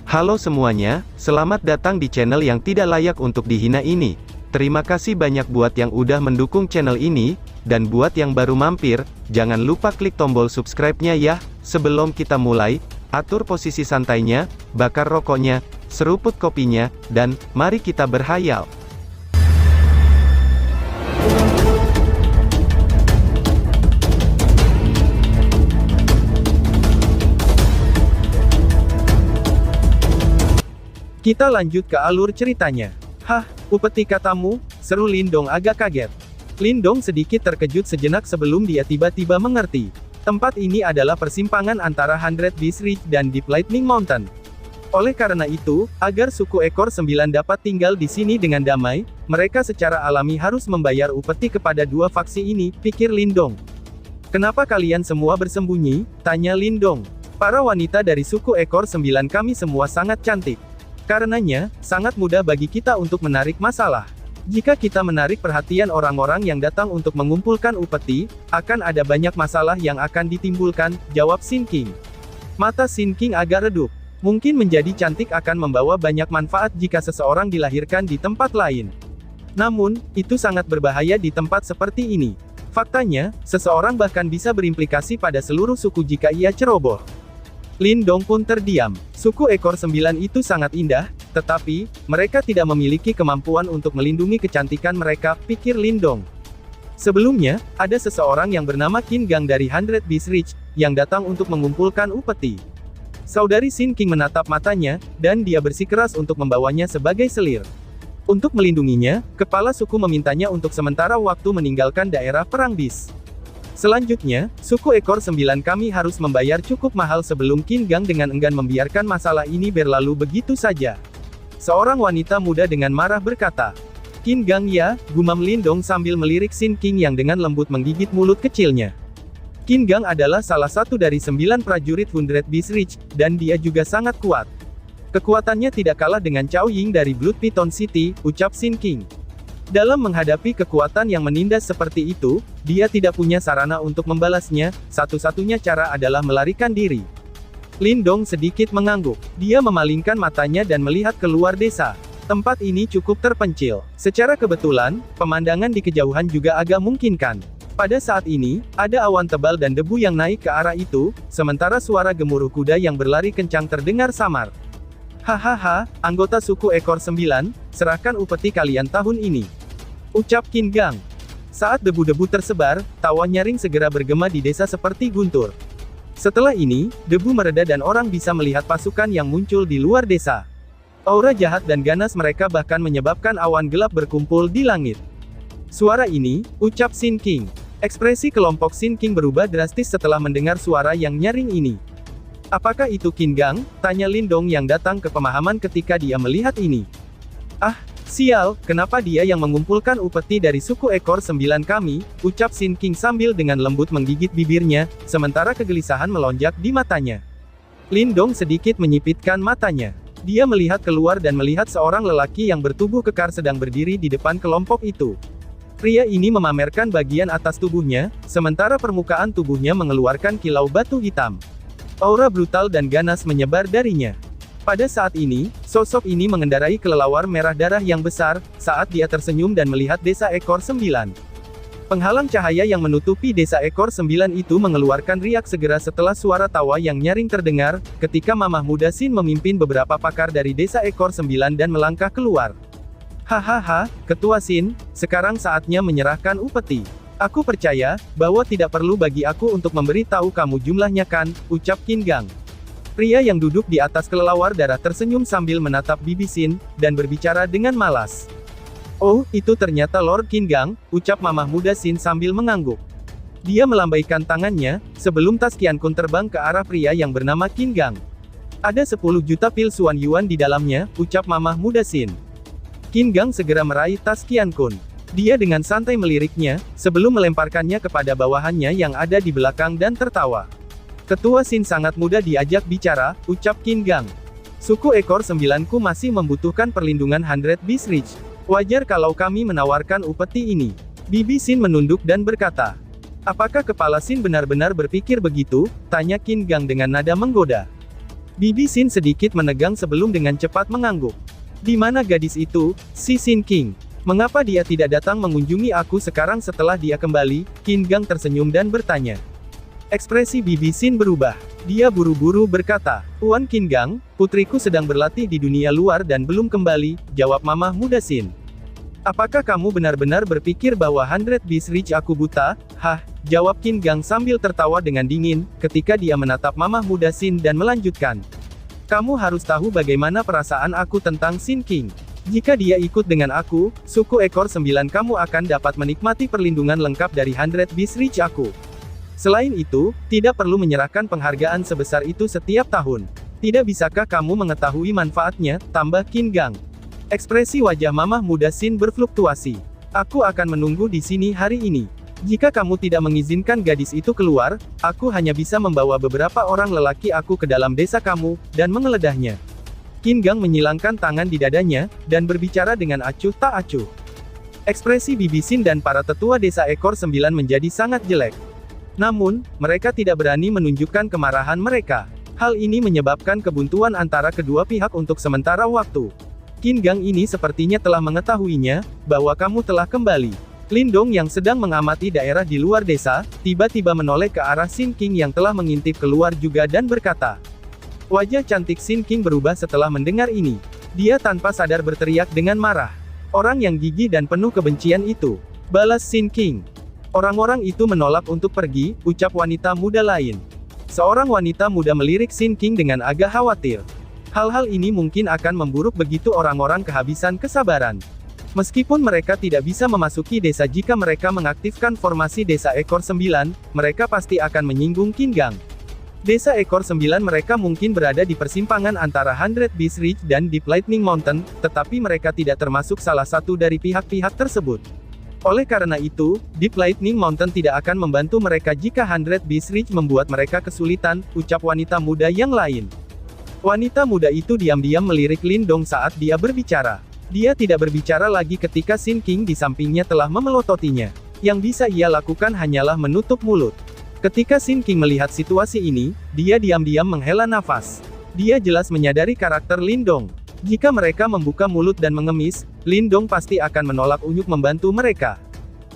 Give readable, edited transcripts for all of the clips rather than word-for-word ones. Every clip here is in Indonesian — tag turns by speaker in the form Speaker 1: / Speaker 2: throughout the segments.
Speaker 1: Halo semuanya, selamat datang di channel yang tidak layak untuk dihina ini. Terima kasih banyak buat yang udah mendukung channel ini, dan buat yang baru mampir, jangan lupa klik tombol subscribe-nya ya. Sebelum kita mulai, atur posisi santainya, bakar rokoknya, seruput kopinya, dan mari kita berhayal.
Speaker 2: Kita lanjut ke alur ceritanya. Hah, upeti katamu, seru Lindong agak kaget. Lindong sedikit terkejut sejenak sebelum dia tiba-tiba mengerti. Tempat ini adalah persimpangan antara Hundred Beast Ridge dan Deep Lightning Mountain. Oleh karena itu, agar suku ekor 9 dapat tinggal di sini dengan damai, mereka secara alami harus membayar upeti kepada dua faksi ini, pikir Lindong. Kenapa kalian semua bersembunyi? Tanya Lindong. Para wanita dari suku ekor 9 kami semua sangat cantik. Karenanya, sangat mudah bagi kita untuk menarik masalah. Jika kita menarik perhatian orang-orang yang datang untuk mengumpulkan upeti, akan ada banyak masalah yang akan ditimbulkan, jawab Sin King. Mata Sin King agak redup. Mungkin menjadi cantik akan membawa banyak manfaat jika seseorang dilahirkan di tempat lain. Namun, itu sangat berbahaya di tempat seperti ini. Faktanya, seseorang bahkan bisa berimplikasi pada seluruh suku jika ia ceroboh. Lindong pun terdiam. Suku ekor 9 itu sangat indah, tetapi, mereka tidak memiliki kemampuan untuk melindungi kecantikan mereka, pikir Lindong. Sebelumnya, ada seseorang yang bernama Qin Gang dari Hundred Beast Ridge, yang datang untuk mengumpulkan upeti. Saudari Sin King menatap matanya, dan dia bersikeras untuk membawanya sebagai selir. Untuk melindunginya, kepala suku memintanya untuk sementara waktu meninggalkan daerah perang bis. Selanjutnya, suku ekor 9 kami harus membayar cukup mahal sebelum Qin Gang dengan enggan membiarkan masalah ini berlalu begitu saja. Seorang wanita muda dengan marah berkata. Qin Gang ya, gumam Lindong sambil melirik Sin King yang dengan lembut menggigit mulut kecilnya. Qin Gang adalah salah satu dari 9 prajurit Hundred Beast Ridge, dan dia juga sangat kuat. Kekuatannya tidak kalah dengan Cao Ying dari Blood Python City, ucap Sin King. Dalam menghadapi kekuatan yang menindas seperti itu, dia tidak punya sarana untuk membalasnya, satu-satunya cara adalah melarikan diri. Lindong sedikit mengangguk. Dia memalingkan matanya dan melihat keluar desa. Tempat ini cukup terpencil. Secara kebetulan, pemandangan di kejauhan juga agak memungkinkan. Pada saat ini, ada awan tebal dan debu yang naik ke arah itu, sementara suara gemuruh kuda yang berlari kencang terdengar samar. Hahaha, anggota suku ekor 9, serahkan upeti kalian tahun ini. Ucap Qin Gang. Saat debu-debu tersebar, tawa nyaring segera bergema di desa seperti guntur. Setelah ini, debu mereda dan orang bisa melihat pasukan yang muncul di luar desa. Aura jahat dan ganas mereka bahkan menyebabkan awan gelap berkumpul di langit. Suara ini, ucap Sin King. Ekspresi kelompok Sin King berubah drastis setelah mendengar suara yang nyaring ini. Apakah itu Qin Gang? Tanya Lindong yang datang ke pemahaman ketika dia melihat ini. Ah, sial, kenapa dia yang mengumpulkan upeti dari suku ekor 9 kami, ucap Sin King sambil dengan lembut menggigit bibirnya, sementara kegelisahan melonjak di matanya. Lindong sedikit menyipitkan matanya. Dia melihat keluar dan melihat seorang lelaki yang bertubuh kekar sedang berdiri di depan kelompok itu. Pria ini memamerkan bagian atas tubuhnya, sementara permukaan tubuhnya mengeluarkan kilau batu hitam. Aura brutal dan ganas menyebar darinya. Pada saat ini, sosok ini mengendarai kelelawar merah darah yang besar, saat dia tersenyum dan melihat desa ekor 9. Penghalang cahaya yang menutupi desa ekor 9 itu mengeluarkan riak segera setelah suara tawa yang nyaring terdengar, ketika Mamah Muda Sin memimpin beberapa pakar dari desa ekor 9 dan melangkah keluar. Hahaha, Ketua Sin, sekarang saatnya menyerahkan upeti. Aku percaya, bahwa tidak perlu bagi aku untuk memberi tahu kamu jumlahnya kan, ucap Qin Gang. Pria yang duduk di atas kelelawar darah tersenyum sambil menatap bibi Sin, dan berbicara dengan malas. Oh, itu ternyata Lord Qin Gang, ucap Mamah Muda Sin sambil mengangguk. Dia melambaikan tangannya, sebelum tas Qian Kun terbang ke arah pria yang bernama Qin Gang. Ada 10 juta pil Suan Yuan di dalamnya, ucap Mamah Muda Sin. Qin Gang segera meraih tas Qian Kun. Dia dengan santai meliriknya, sebelum melemparkannya kepada bawahannya yang ada di belakang dan tertawa. Ketua Sin sangat mudah diajak bicara, ucap Qin Gang. Suku ekor 9ku masih membutuhkan perlindungan Hundred Beast Ridge. Wajar kalau kami menawarkan upeti ini. Bibi Sin menunduk dan berkata. Apakah kepala Sin benar-benar berpikir begitu? Tanya Qin Gang dengan nada menggoda. Bibi Sin sedikit menegang sebelum dengan cepat mengangguk. Di mana gadis itu, si Sin King? Mengapa dia tidak datang mengunjungi aku sekarang setelah dia kembali? Qin Gang tersenyum dan bertanya. Ekspresi Bibi Sin berubah. Dia buru-buru berkata, Tuan Qin Gang, putriku sedang berlatih di dunia luar dan belum kembali, jawab Mamah Muda Sin. Apakah kamu benar-benar berpikir bahwa 100 Beast Reach aku buta? Hah, jawab Qin Gang sambil tertawa dengan dingin, ketika dia menatap Mamah Muda Sin dan melanjutkan. Kamu harus tahu bagaimana perasaan aku tentang Sin King. Jika dia ikut dengan aku, suku ekor 9 kamu akan dapat menikmati perlindungan lengkap dari 100 Beast Reach aku. Selain itu, tidak perlu menyerahkan penghargaan sebesar itu setiap tahun. Tidak bisakah kamu mengetahui manfaatnya, tambah Qin Gang. Ekspresi wajah Mamah Muda Sin berfluktuasi. Aku akan menunggu di sini hari ini. Jika kamu tidak mengizinkan gadis itu keluar, aku hanya bisa membawa beberapa orang lelaki aku ke dalam desa kamu, dan mengeledahnya. Qin Gang menyilangkan tangan di dadanya, dan berbicara dengan acuh tak acuh. Ekspresi Bibi Sin dan para tetua desa ekor 9 menjadi sangat jelek. Namun, mereka tidak berani menunjukkan kemarahan mereka. Hal ini menyebabkan kebuntuan antara kedua pihak untuk sementara waktu. Qin Gang ini sepertinya telah mengetahuinya, bahwa kamu telah kembali. Lindong yang sedang mengamati daerah di luar desa, tiba-tiba menoleh ke arah Sin King yang telah mengintip keluar juga dan berkata. Wajah cantik Sin King berubah setelah mendengar ini. Dia tanpa sadar berteriak dengan marah. Orang yang gigih dan penuh kebencian itu. Balas Sin King. Orang-orang itu menolak untuk pergi, ucap wanita muda lain. Seorang wanita muda melirik Sin King dengan agak khawatir. Hal-hal ini mungkin akan memburuk begitu orang-orang kehabisan kesabaran. Meskipun mereka tidak bisa memasuki desa jika mereka mengaktifkan formasi desa ekor 9, mereka pasti akan menyinggung Qin Gang. Desa ekor 9 mereka mungkin berada di persimpangan antara 100 Beast Reach dan Deep Lightning Mountain, tetapi mereka tidak termasuk salah satu dari pihak-pihak tersebut. Oleh karena itu, Deep Lightning Mountain tidak akan membantu mereka jika 100 Beast Reach membuat mereka kesulitan, ucap wanita muda yang lain. Wanita muda itu diam-diam melirik Lindong saat dia berbicara. Dia tidak berbicara lagi ketika Sin King di sampingnya telah memelototinya. Yang bisa ia lakukan hanyalah menutup mulut. Ketika Sin King melihat situasi ini, dia diam-diam menghela nafas. Dia jelas menyadari karakter Lindong. Jika mereka membuka mulut dan mengemis, Lindong pasti akan menolak unyuk membantu mereka.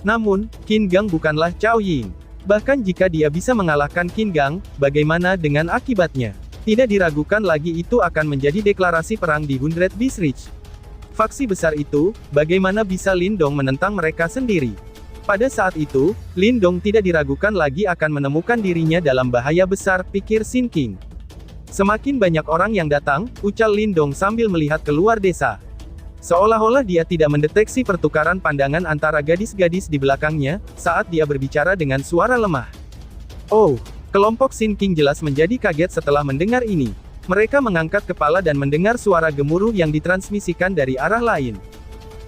Speaker 2: Namun, Qin Gang bukanlah Cao Ying. Bahkan jika dia bisa mengalahkan Qin Gang, bagaimana dengan akibatnya? Tidak diragukan lagi itu akan menjadi deklarasi perang di 100 Beast Reach. Faksi besar itu, bagaimana bisa Lindong menentang mereka sendiri? Pada saat itu, Lindong tidak diragukan lagi akan menemukan dirinya dalam bahaya besar, pikir Sin King. Semakin banyak orang yang datang, ucal Lindong sambil melihat keluar desa. Seolah-olah dia tidak mendeteksi pertukaran pandangan antara gadis-gadis di belakangnya, saat dia berbicara dengan suara lemah. Oh, kelompok Sin King jelas menjadi kaget setelah mendengar ini. Mereka mengangkat kepala dan mendengar suara gemuruh yang ditransmisikan dari arah lain.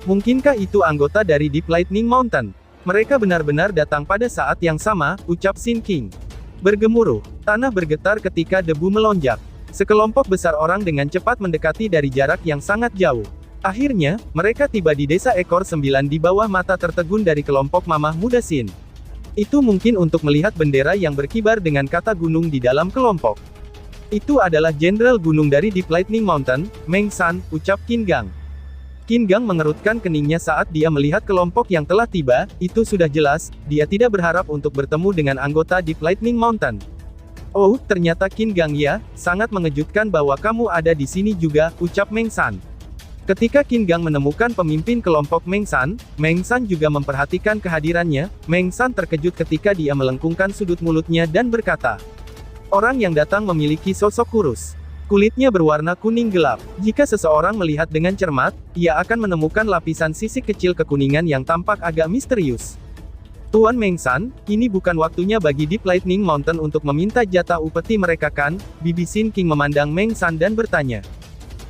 Speaker 2: Mungkinkah itu anggota dari Deep Lightning Mountain? Mereka benar-benar datang pada saat yang sama, ucap Sin King. Bergemuruh, tanah bergetar ketika debu melonjak. Sekelompok besar orang dengan cepat mendekati dari jarak yang sangat jauh. Akhirnya, mereka tiba di desa ekor 9 di bawah mata tertegun dari kelompok Mamah Muda Sin. Itu mungkin untuk melihat bendera yang berkibar dengan kata gunung di dalam kelompok. Itu adalah Jenderal Gunung dari Deep Lightning Mountain, Meng San, ucap Qin Gang. Qin Gang mengerutkan keningnya saat dia melihat kelompok yang telah tiba, itu sudah jelas, dia tidak berharap untuk bertemu dengan anggota Deep Lightning Mountain. Oh, ternyata Qin Gang ya, sangat mengejutkan bahwa kamu ada di sini juga, ucap Meng San. Ketika Qin Gang menemukan pemimpin kelompok Meng San juga memperhatikan kehadirannya. Meng San terkejut ketika dia melengkungkan sudut mulutnya dan berkata, orang yang datang memiliki sosok kurus. Kulitnya berwarna kuning gelap. Jika seseorang melihat dengan cermat, ia akan menemukan lapisan sisik kecil kekuningan yang tampak agak misterius. Tuan Meng San, ini bukan waktunya bagi Deep Lightning Mountain untuk meminta jatah upeti mereka kan? Bibi Sin King memandang Meng San dan bertanya.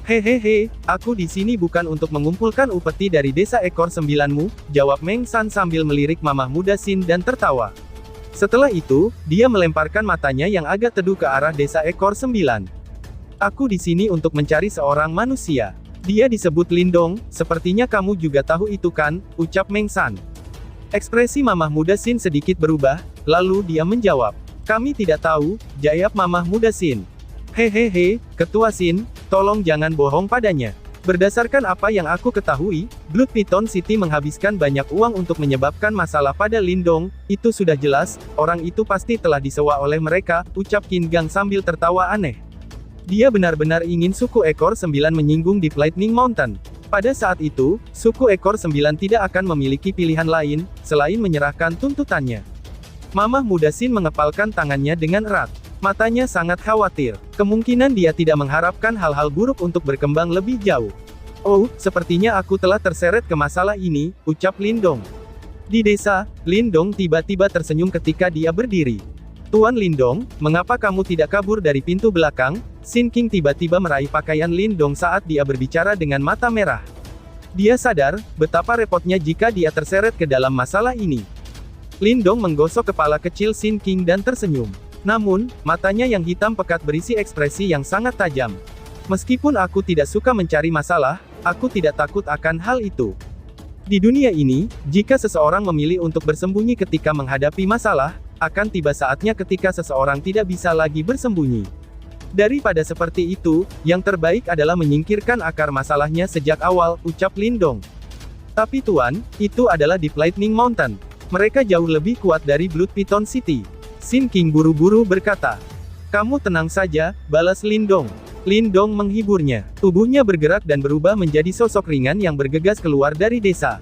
Speaker 2: Hehehe, aku di sini bukan untuk mengumpulkan upeti dari desa ekor 9-mu, jawab Meng San sambil melirik Mamah Muda Sin dan tertawa. Setelah itu, dia melemparkan matanya yang agak teduh ke arah desa ekor 9. Aku di sini untuk mencari seorang manusia. Dia disebut Lindong, sepertinya kamu juga tahu itu kan, ucap Meng San. Ekspresi Mamah Muda Sin sedikit berubah, lalu dia menjawab. Kami tidak tahu, jawab Mamah Muda Sin. Hehehe, Ketua Sin, tolong jangan bohong padanya. Berdasarkan apa yang aku ketahui, Blood Python City menghabiskan banyak uang untuk menyebabkan masalah pada Lindong, itu sudah jelas, orang itu pasti telah disewa oleh mereka, ucap Qin Gang sambil tertawa aneh. Dia benar-benar ingin suku ekor 9 menyinggung di Lightning Mountain. Pada saat itu, suku ekor 9 tidak akan memiliki pilihan lain, selain menyerahkan tuntutannya. Mamah muda Sin mengepalkan tangannya dengan erat. Matanya sangat khawatir. Kemungkinan dia tidak mengharapkan hal-hal buruk untuk berkembang lebih jauh. Oh, sepertinya aku telah terseret ke masalah ini, ucap Lindong. Di desa, Lindong tiba-tiba tersenyum ketika dia berdiri. Tuan Lindong, mengapa kamu tidak kabur dari pintu belakang? Sin King tiba-tiba meraih pakaian Lindong saat dia berbicara dengan mata merah. Dia sadar, betapa repotnya jika dia terseret ke dalam masalah ini. Lindong menggosok kepala kecil Sin King dan tersenyum. Namun, matanya yang hitam pekat berisi ekspresi yang sangat tajam. Meskipun aku tidak suka mencari masalah, aku tidak takut akan hal itu. Di dunia ini, jika seseorang memilih untuk bersembunyi ketika menghadapi masalah, akan tiba saatnya ketika seseorang tidak bisa lagi bersembunyi. Daripada seperti itu, yang terbaik adalah menyingkirkan akar masalahnya sejak awal, ucap Lindong. Tapi Tuan, itu adalah di Lightning Mountain. Mereka jauh lebih kuat dari Blood Python City. Sin King buru-buru berkata. Kamu tenang saja, balas Lindong. Lindong menghiburnya. Tubuhnya bergerak dan berubah menjadi sosok ringan yang bergegas keluar dari desa.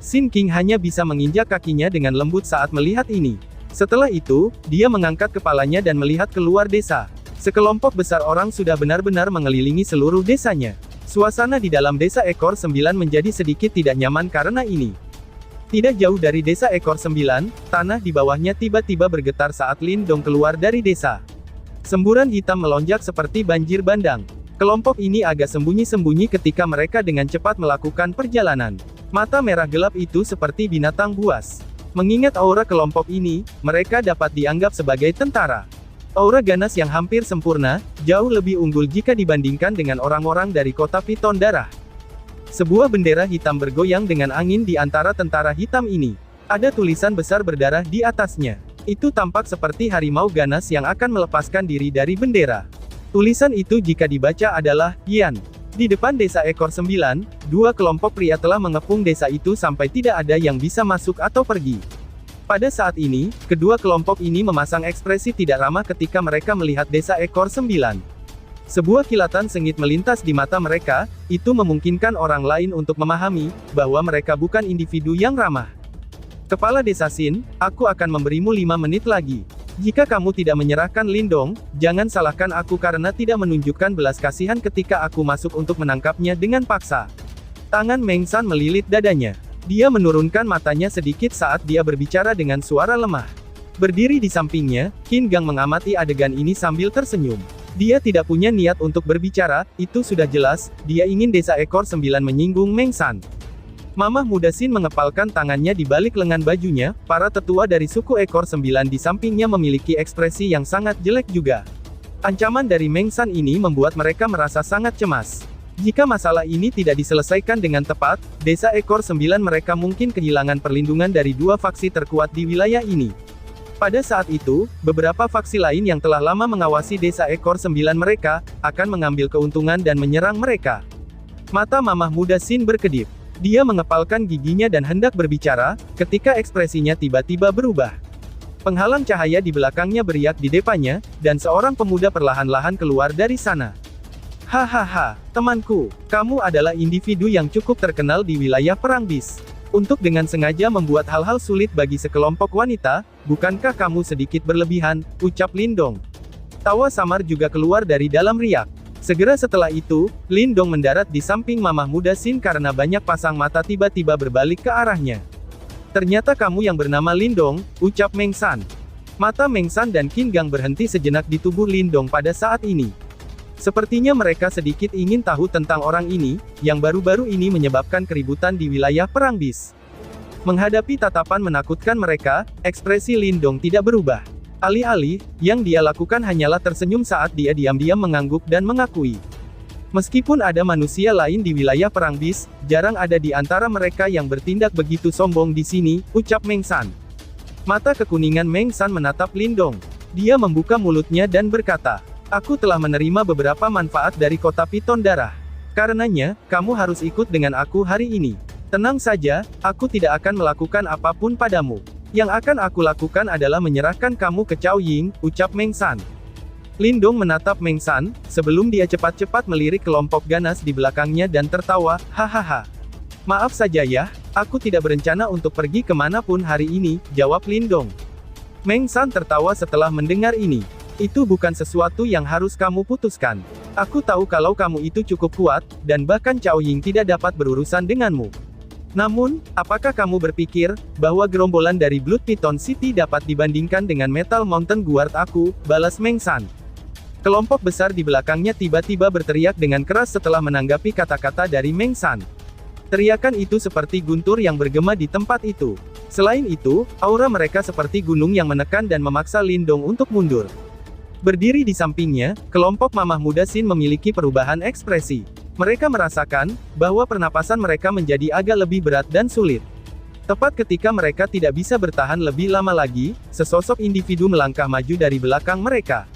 Speaker 2: Sin King hanya bisa menginjak kakinya dengan lembut saat melihat ini. Setelah itu, dia mengangkat kepalanya dan melihat keluar desa. Sekelompok besar orang sudah benar-benar mengelilingi seluruh desanya. Suasana di dalam desa ekor 9 menjadi sedikit tidak nyaman karena ini. Tidak jauh dari desa ekor 9, tanah di bawahnya tiba-tiba bergetar saat Lindong keluar dari desa. Semburan hitam melonjak seperti banjir bandang. Kelompok ini agak sembunyi-sembunyi ketika mereka dengan cepat melakukan perjalanan. Mata merah gelap itu seperti binatang buas. Mengingat aura kelompok ini, mereka dapat dianggap sebagai tentara. Aura ganas yang hampir sempurna, jauh lebih unggul jika dibandingkan dengan orang-orang dari kota Piton Darah. Sebuah bendera hitam bergoyang dengan angin di antara tentara hitam ini. Ada tulisan besar berdarah di atasnya. Itu tampak seperti harimau ganas yang akan melepaskan diri dari bendera. Tulisan itu jika dibaca adalah, Yan. Di depan desa ekor 9, dua kelompok pria telah mengepung desa itu sampai tidak ada yang bisa masuk atau pergi. Pada saat ini, kedua kelompok ini memasang ekspresi tidak ramah ketika mereka melihat desa ekor 9. Sebuah kilatan sengit melintas di mata mereka, itu memungkinkan orang lain untuk memahami, bahwa mereka bukan individu yang ramah. Kepala Desa Sin, aku akan memberimu 5 menit lagi. Jika kamu tidak menyerahkan Lindong, jangan salahkan aku karena tidak menunjukkan belas kasihan ketika aku masuk untuk menangkapnya dengan paksa. Tangan Meng San melilit dadanya. Dia menurunkan matanya sedikit saat dia berbicara dengan suara lemah. Berdiri di sampingnya, Qin Gang mengamati adegan ini sambil tersenyum. Dia tidak punya niat untuk berbicara, itu sudah jelas, dia ingin desa ekor 9 menyinggung Meng San. Mamah muda Sin mengepalkan tangannya di balik lengan bajunya, para tetua dari suku ekor 9 di sampingnya memiliki ekspresi yang sangat jelek juga. Ancaman dari Meng San ini membuat mereka merasa sangat cemas. Jika masalah ini tidak diselesaikan dengan tepat, desa ekor 9 mereka mungkin kehilangan perlindungan dari dua faksi terkuat di wilayah ini. Pada saat itu, beberapa faksi lain yang telah lama mengawasi desa ekor 9 mereka, akan mengambil keuntungan dan menyerang mereka. Mata mamah muda Sin berkedip. Dia mengepalkan giginya dan hendak berbicara, ketika ekspresinya tiba-tiba berubah. Penghalang cahaya di belakangnya beriak di depannya, dan seorang pemuda perlahan-lahan keluar dari sana. Hahaha, temanku, kamu adalah individu yang cukup terkenal di wilayah Perang Bis. Untuk dengan sengaja membuat hal-hal sulit bagi sekelompok wanita, bukankah kamu sedikit berlebihan, ucap Lindong. Tawa samar juga keluar dari dalam riak. Segera setelah itu, Lindong mendarat di samping mamah muda Sin karena banyak pasang mata tiba-tiba berbalik ke arahnya. Ternyata kamu yang bernama Lindong, ucap Meng San. Mata Meng San dan Qin Gang berhenti sejenak di tubuh Lindong pada saat ini. Sepertinya mereka sedikit ingin tahu tentang orang ini, yang baru-baru ini menyebabkan keributan di wilayah Perang Bis. Menghadapi tatapan menakutkan mereka, ekspresi Lindong tidak berubah. Alih-alih, yang dia lakukan hanyalah tersenyum saat dia diam-diam mengangguk dan mengakui. Meskipun ada manusia lain di wilayah Perang Bis, jarang ada di antara mereka yang bertindak begitu sombong di sini, ucap Meng San. Mata kekuningan Meng San menatap Lindong. Dia membuka mulutnya dan berkata, Aku telah menerima beberapa manfaat dari kota piton darah. Karenanya, kamu harus ikut dengan aku hari ini. Tenang saja, aku tidak akan melakukan apapun padamu. Yang akan aku lakukan adalah menyerahkan kamu ke Cao Ying, ucap Meng San. Lindong menatap Meng San, sebelum dia cepat-cepat melirik kelompok ganas di belakangnya dan tertawa, hahaha. Maaf saja ya, aku tidak berencana untuk pergi kemanapun hari ini, jawab Lindong. Meng San tertawa setelah mendengar ini. Itu bukan sesuatu yang harus kamu putuskan. Aku tahu kalau kamu itu cukup kuat, dan bahkan Cao Ying tidak dapat berurusan denganmu. Namun, apakah kamu berpikir, bahwa gerombolan dari Blood Python City dapat dibandingkan dengan Metal Mountain Guard aku, balas Meng San. Kelompok besar di belakangnya tiba-tiba berteriak dengan keras setelah menanggapi kata-kata dari Meng San. Teriakan itu seperti guntur yang bergema di tempat itu. Selain itu, aura mereka seperti gunung yang menekan dan memaksa Lindong untuk mundur. Berdiri di sampingnya, kelompok mamah muda Sin memiliki perubahan ekspresi. Mereka merasakan, bahwa pernapasan mereka menjadi agak lebih berat dan sulit. Tepat ketika mereka tidak bisa bertahan lebih lama lagi, sesosok individu melangkah maju dari belakang mereka.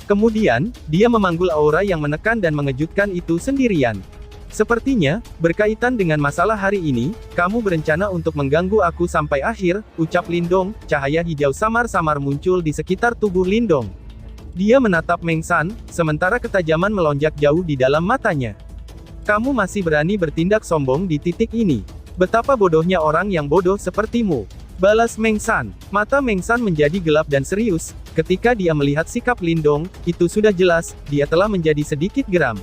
Speaker 2: Kemudian, dia memanggul aura yang menekan dan mengejutkan itu sendirian. Sepertinya, berkaitan dengan masalah hari ini, kamu berencana untuk mengganggu aku sampai akhir, ucap Lindong. Cahaya hijau samar-samar muncul di sekitar tubuh Lindong. Dia menatap Meng San, sementara ketajaman melonjak jauh di dalam matanya. Kamu masih berani bertindak sombong di titik ini. Betapa bodohnya orang yang bodoh sepertimu. Balas Meng San. Mata Meng San menjadi gelap dan serius, ketika dia melihat sikap Lindong, itu sudah jelas, dia telah menjadi sedikit geram.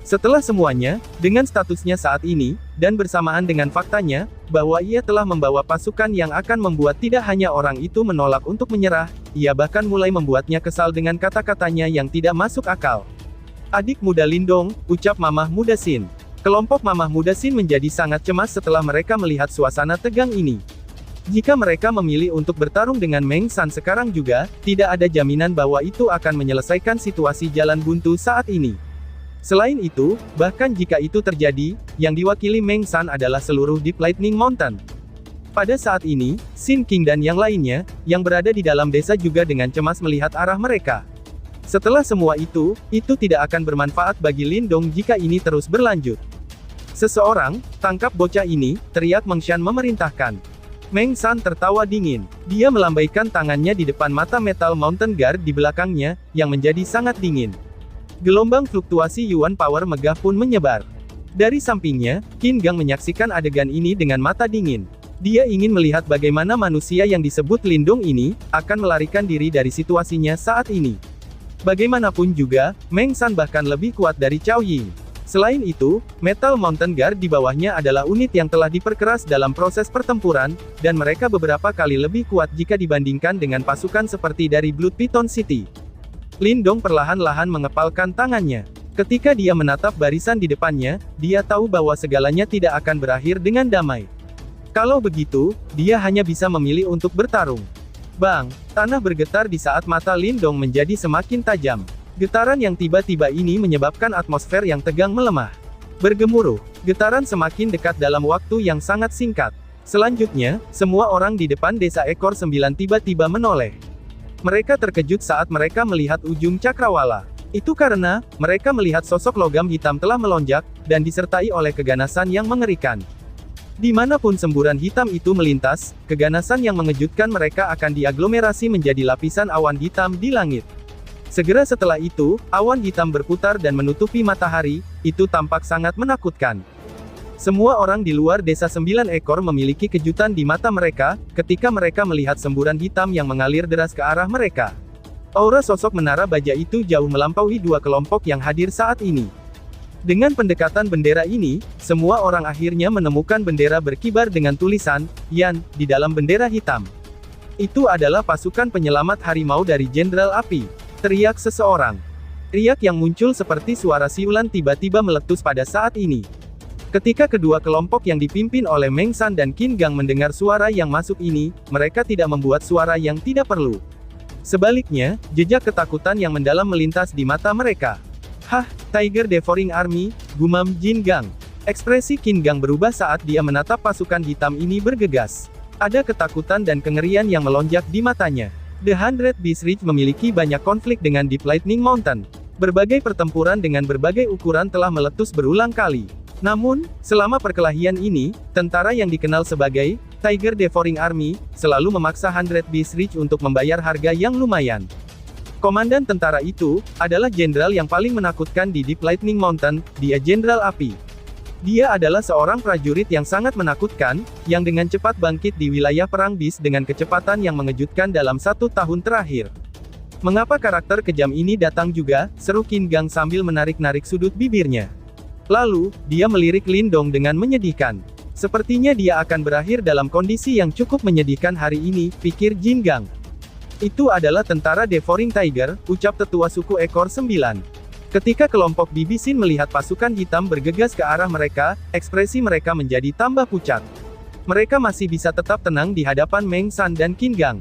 Speaker 2: Setelah semuanya, dengan statusnya saat ini, dan bersamaan dengan faktanya, bahwa ia telah membawa pasukan yang akan membuat tidak hanya orang itu menolak untuk menyerah, ia bahkan mulai membuatnya kesal dengan kata-katanya yang tidak masuk akal. Adik muda Lindong, ucap mamah muda Sin. Kelompok mamah muda Sin menjadi sangat cemas setelah mereka melihat suasana tegang ini. Jika mereka memilih untuk bertarung dengan Meng San sekarang juga, tidak ada jaminan bahwa itu akan menyelesaikan situasi jalan buntu saat ini. Selain itu, bahkan jika itu terjadi, yang diwakili Meng San adalah seluruh Deep Lightning Mountain. Pada saat ini, Sin King dan yang lainnya, yang berada di dalam desa juga dengan cemas melihat arah mereka. Setelah semua itu tidak akan bermanfaat bagi Lindong jika ini terus berlanjut. Seseorang, tangkap bocah ini, teriak Meng Shan memerintahkan. Meng San tertawa dingin. Dia melambaikan tangannya di depan mata Metal Mountain Guard di belakangnya, yang menjadi sangat dingin. Gelombang fluktuasi Yuan Power megah pun menyebar. Dari sampingnya, Qin Gang menyaksikan adegan ini dengan mata dingin. Dia ingin melihat bagaimana manusia yang disebut Lindong ini, akan melarikan diri dari situasinya saat ini. Bagaimanapun juga, Meng San bahkan lebih kuat dari Cao Ying. Selain itu, Metal Mountain Guard di bawahnya adalah unit yang telah diperkeras dalam proses pertempuran, dan mereka beberapa kali lebih kuat jika dibandingkan dengan pasukan seperti dari Blood Python City. Lindong perlahan-lahan mengepalkan tangannya. Ketika dia menatap barisan di depannya, dia tahu bahwa segalanya tidak akan berakhir dengan damai. Kalau begitu, dia hanya bisa memilih untuk bertarung. Bang! Tanah bergetar di saat mata Lindong menjadi semakin tajam. Getaran yang tiba-tiba ini menyebabkan atmosfer yang tegang melemah. Bergemuruh. Getaran semakin dekat dalam waktu yang sangat singkat. Selanjutnya, semua orang di depan desa ekor 9 tiba-tiba menoleh. Mereka terkejut saat mereka melihat ujung cakrawala. Itu karena, mereka melihat sosok logam hitam telah melonjak, dan disertai oleh keganasan yang mengerikan. Dimanapun semburan hitam itu melintas, keganasan yang mengejutkan mereka akan diaglomerasi menjadi lapisan awan hitam di langit. Segera setelah itu, awan hitam berputar dan menutupi matahari, itu tampak sangat menakutkan. Semua orang di luar desa 9 ekor memiliki kejutan di mata mereka, ketika mereka melihat semburan hitam yang mengalir deras ke arah mereka. Aura sosok menara baja itu jauh melampaui dua kelompok yang hadir saat ini. Dengan pendekatan bendera ini, semua orang akhirnya menemukan bendera berkibar dengan tulisan, Yan, di dalam bendera hitam. Itu adalah pasukan penyelamat harimau dari Jenderal Api. Teriak seseorang. Riak yang muncul seperti suara siulan tiba-tiba meletus pada saat ini. Ketika kedua kelompok yang dipimpin oleh Meng San dan Qin Gang mendengar suara yang masuk ini, mereka tidak membuat suara yang tidak perlu. Sebaliknya, jejak ketakutan yang mendalam melintas di mata mereka. Hah, Tiger Devouring Army, gumam Jin Gang. Ekspresi Qin Gang berubah saat dia menatap pasukan hitam ini bergegas. Ada ketakutan dan kengerian yang melonjak di matanya. The Hundred Beast Ridge memiliki banyak konflik dengan Deep Lightning Mountain. Berbagai pertempuran dengan berbagai ukuran telah meletus berulang kali. Namun, selama perkelahian ini, tentara yang dikenal sebagai Tiger Devouring Army selalu memaksa 100 Beast Reach untuk membayar harga yang lumayan. Komandan tentara itu adalah jenderal yang paling menakutkan di Deep Lightning Mountain, dia Jenderal Api. Dia adalah seorang prajurit yang sangat menakutkan, yang dengan cepat bangkit di wilayah perang Beast dengan kecepatan yang mengejutkan dalam 1 tahun terakhir. Mengapa karakter kejam ini datang juga, seru Qin Gang sambil menarik-narik sudut bibirnya. Lalu, dia melirik Lindong dengan menyedihkan. Sepertinya dia akan berakhir dalam kondisi yang cukup menyedihkan hari ini, pikir Jin Gang. Itu adalah tentara Devouring Tiger, ucap tetua suku ekor 9. Ketika kelompok Bibi Sin melihat pasukan hitam bergegas ke arah mereka, ekspresi mereka menjadi tambah pucat. Mereka masih bisa tetap tenang di hadapan Meng San dan Qin Gang.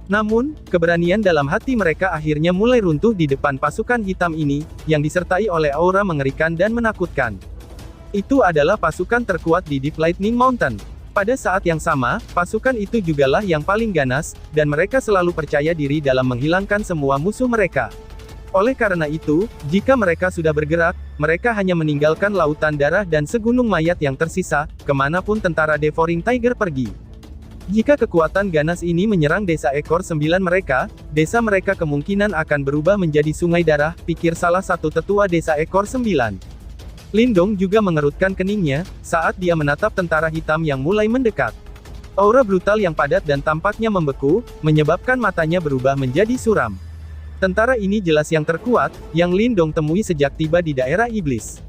Speaker 2: Namun, keberanian dalam hati mereka akhirnya mulai runtuh di depan pasukan hitam ini, yang disertai oleh aura mengerikan dan menakutkan. Itu adalah pasukan terkuat di Deep Lightning Mountain. Pada saat yang sama, pasukan itu jugalah yang paling ganas, dan mereka selalu percaya diri dalam menghilangkan semua musuh mereka. Oleh karena itu, jika mereka sudah bergerak, mereka hanya meninggalkan lautan darah dan segunung mayat yang tersisa, kemanapun tentara Devouring Tiger pergi. Jika kekuatan ganas ini menyerang desa ekor 9 mereka, desa mereka kemungkinan akan berubah menjadi sungai darah, pikir salah satu tetua desa ekor 9. Lindong juga mengerutkan keningnya, saat dia menatap tentara hitam yang mulai mendekat. Aura brutal yang padat dan tampaknya membeku, menyebabkan matanya berubah menjadi suram. Tentara ini jelas yang terkuat, yang Lindong temui sejak tiba di daerah iblis.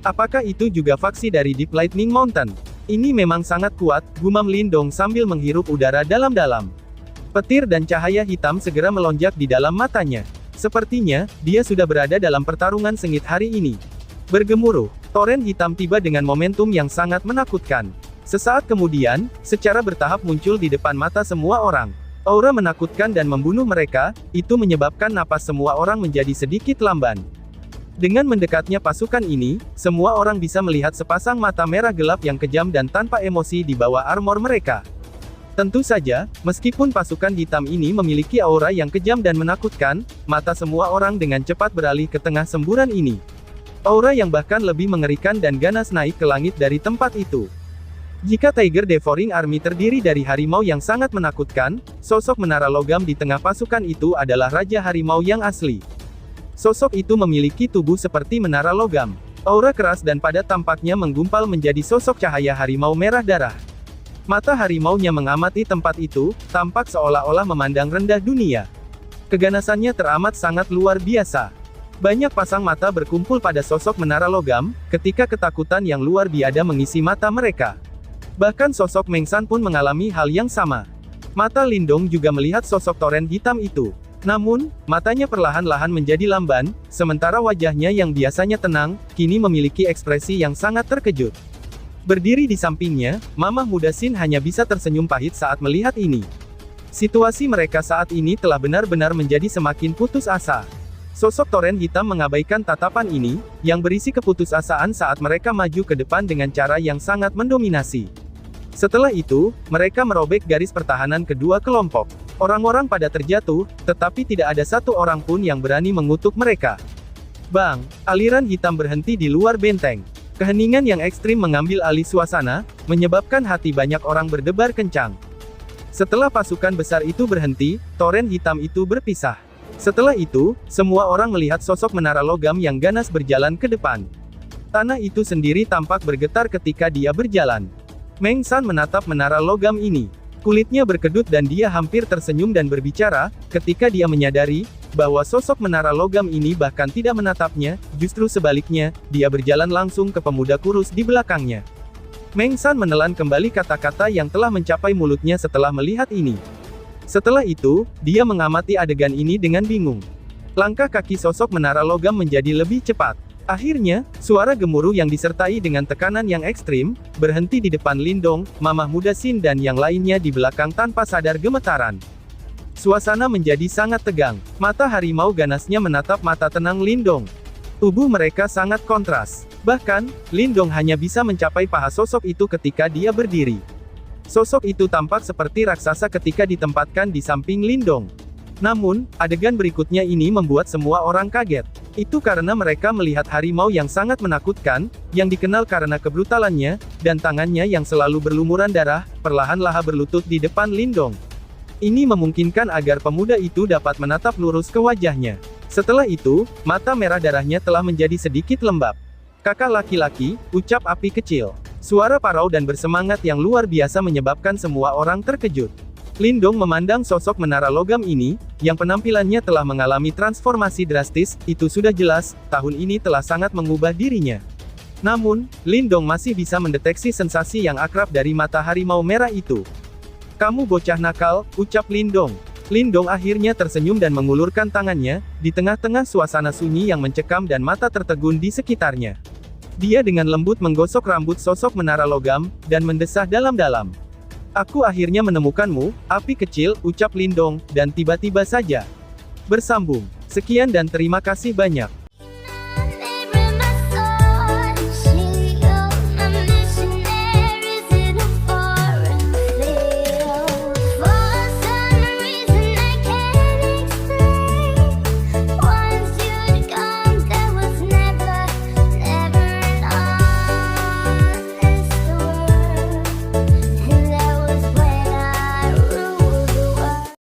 Speaker 2: Apakah itu juga faksi dari Deep Lightning Mountain? Ini memang sangat kuat, gumam Lindong sambil menghirup udara dalam-dalam. Petir dan cahaya hitam segera melonjak di dalam matanya. Sepertinya, dia sudah berada dalam pertarungan sengit hari ini. Bergemuruh, toren hitam tiba dengan momentum yang sangat menakutkan. Sesaat kemudian, secara bertahap muncul di depan mata semua orang. Aura menakutkan dan membunuh mereka, itu menyebabkan napas semua orang menjadi sedikit lamban. Dengan mendekatnya pasukan ini, semua orang bisa melihat sepasang mata merah gelap yang kejam dan tanpa emosi di bawah armor mereka. Tentu saja, meskipun pasukan hitam ini memiliki aura yang kejam dan menakutkan, mata semua orang dengan cepat beralih ke tengah semburan ini. Aura yang bahkan lebih mengerikan dan ganas naik ke langit dari tempat itu. Jika Tiger Devouring Army terdiri dari harimau yang sangat menakutkan, sosok menara logam di tengah pasukan itu adalah Raja Harimau yang asli. Sosok itu memiliki tubuh seperti menara logam. Aura keras dan padat tampaknya menggumpal menjadi sosok cahaya harimau merah darah. Mata harimaunya mengamati tempat itu, tampak seolah-olah memandang rendah dunia. Keganasannya teramat sangat luar biasa. Banyak pasang mata berkumpul pada sosok menara logam, ketika ketakutan yang luar biasa mengisi mata mereka. Bahkan sosok Meng San pun mengalami hal yang sama. Mata Lindong juga melihat sosok toren hitam itu. Namun, matanya perlahan-lahan menjadi lamban, sementara wajahnya yang biasanya tenang, kini memiliki ekspresi yang sangat terkejut. Berdiri di sampingnya, Mamah Muda Sin hanya bisa tersenyum pahit saat melihat ini. Situasi mereka saat ini telah benar-benar menjadi semakin putus asa. Sosok toren hitam mengabaikan tatapan ini, yang berisi keputusasaan saat mereka maju ke depan dengan cara yang sangat mendominasi. Setelah itu, mereka merobek garis pertahanan kedua kelompok. Orang-orang pada terjatuh, tetapi tidak ada satu orang pun yang berani mengutuk mereka. Bang! Aliran hitam berhenti di luar benteng. Keheningan yang ekstrim mengambil alih suasana, menyebabkan hati banyak orang berdebar kencang. Setelah pasukan besar itu berhenti, toren hitam itu berpisah. Setelah itu, semua orang melihat sosok menara logam yang ganas berjalan ke depan. Tanah itu sendiri tampak bergetar ketika dia berjalan. Meng San menatap menara logam ini. Kulitnya berkedut dan dia hampir tersenyum dan berbicara, ketika dia menyadari, bahwa sosok menara logam ini bahkan tidak menatapnya, justru sebaliknya, dia berjalan langsung ke pemuda kurus di belakangnya. Meng San menelan kembali kata-kata yang telah mencapai mulutnya setelah melihat ini. Setelah itu, dia mengamati adegan ini dengan bingung. Langkah kaki sosok menara logam menjadi lebih cepat. Akhirnya, suara gemuruh yang disertai dengan tekanan yang ekstrim, berhenti di depan Lindong, Mamah Muda Sin dan yang lainnya di belakang tanpa sadar gemetaran. Suasana menjadi sangat tegang. Mata harimau ganasnya menatap mata tenang Lindong. Tubuh mereka sangat kontras. Bahkan, Lindong hanya bisa mencapai paha sosok itu ketika dia berdiri. Sosok itu tampak seperti raksasa ketika ditempatkan di samping Lindong. Namun, adegan berikutnya ini membuat semua orang kaget. Itu karena mereka melihat harimau yang sangat menakutkan, yang dikenal karena kebrutalannya, dan tangannya yang selalu berlumuran darah, perlahan-lahan berlutut di depan Lindong. Ini memungkinkan agar pemuda itu dapat menatap lurus ke wajahnya. Setelah itu, mata merah darahnya telah menjadi sedikit lembab. "Kakak laki-laki," ucap api kecil. Suara parau dan bersemangat yang luar biasa menyebabkan semua orang terkejut. Lindong memandang sosok menara logam ini, yang penampilannya telah mengalami transformasi drastis, itu sudah jelas, tahun ini telah sangat mengubah dirinya. Namun, Lindong masih bisa mendeteksi sensasi yang akrab dari mata harimau merah itu. "Kamu bocah nakal," ucap Lindong. Lindong akhirnya tersenyum dan mengulurkan tangannya, di tengah-tengah suasana sunyi yang mencekam dan mata tertegun di sekitarnya. Dia dengan lembut menggosok rambut sosok menara logam, dan mendesah dalam-dalam. "Aku akhirnya menemukanmu, api kecil," ucap Lindong, dan tiba-tiba saja bersambung. "Sekian dan terima kasih banyak."